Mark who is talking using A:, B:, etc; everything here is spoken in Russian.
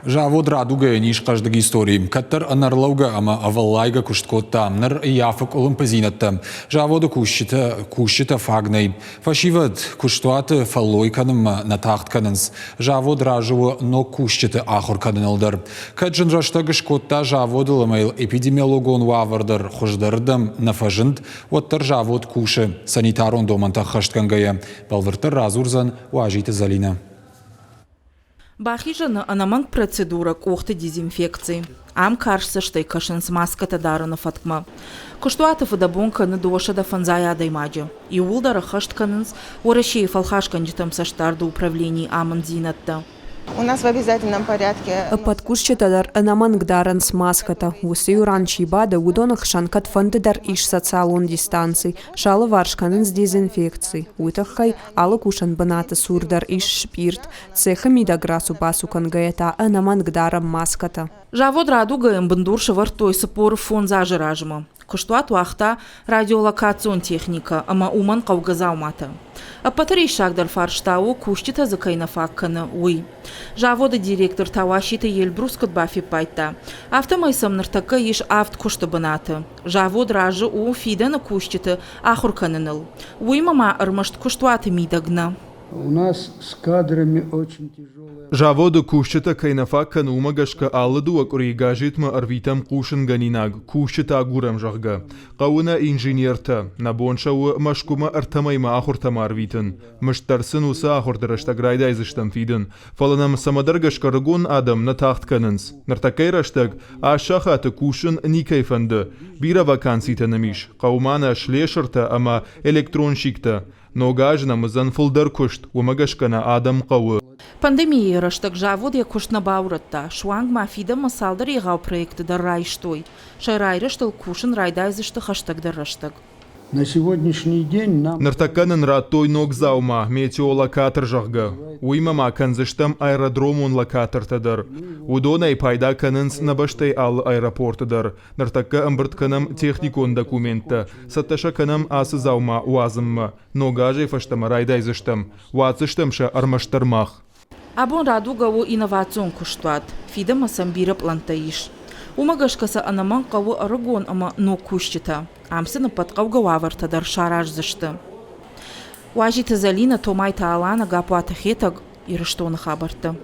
A: Javod Raduga eniş qajdagi istoriyim. Kattar anarlauga ama avallayga kushtkotamner yafak olimpizinatta. Javodu kushita fagnay. Fashivad kushtwata falloykanım na tahtkanins. Javod rajuwa no kushita ahor kadınıldır. Kadjın raştagı şkotta javod lamail epidemiologon wavardar khojdardam nafajınd wattar javod kushe sanitaron domanta khashtkangaya. Balvırtar razurzan wajita zalina.
B: Бахижаны анаманг процедура кохты дезинфекции. Ам каршса штай кашинс маската дарана фаткма. Куштуата фадабунка на доша да фанзая даймаджа. И улдара хаштканынс урашей фалхашканджитам саштарда управлений аманзинатта.
C: У нас в обязательном порядке.
D: Подкушчетадар анамангдаранс маската. Усию ранчи бада удонах шанкат фандедар иш социалон дистанций. Шала варшканынс дезинфекции. Утахкай ала кушан баната сурдар иш шпирт. Цеха мидаграсу басукан гаета анамангдарам маската.
B: Javod Raduga бандурша вартой сапор фон зажиражма. Куштуат вахта радиолокацион техника, ама уман каугазаумата. А патарей шагдар фарштау куштита закайна факкана уй. Javода директор тавашита елбрускат бафи пайта. Автомайсам нартака иш авт кушта баната. Javод ражы у фида на куштита ахуркананыл. Уй мама армашт куштуата мидагна.
E: У нас с кадрами очень тяжелая.
F: Javodu kushchita kainafa kanuma gashka alladu akurigajitma arvitam kushin ganinag kushchita guram jagga qawna inženierta nabonshaw mashkuma artamayma akhurtama arvitan mashtarsin usa akhurdarashta grayda izishtam fiden falanam samadargashka ragun adam na taht kanins nartakayrashtag ashakhat kushin nikayfande bira vakansita namish qawmana shlesherta ama elektronshikta Ногажна мазан фулдар кушт, умагашкана адам қауы.
B: Пандемия раштак Javod я кушна бауратта. Шуанг мафида масалдар егау проекты дар райштой. Шайрай раштал кушин райдайзышты хаштаг дар раштаг.
E: На сегодняшний день нам...
F: Нартаканын раттой ног заума, метеолокатор жагга. Уймама канзыштам аэродромун локатортадар. Удонай пайда канынс набаштай ал аэропортадар. Нартакка амбыртканам техникон документта. Сатташа канам асы заума уазымма. Ногажай фаштама райдайзыштам. Уацыштамша армаштармах.
B: Абон Радуга у инновацион куштуат. Фида масамбира плантаиш. Умагашкаса анаман каву арагон ама но кущита. Амсына подкауга ваварта дар шараж зашты. Уажита залина томайта алана гапуата хетаг и раштона хабарта.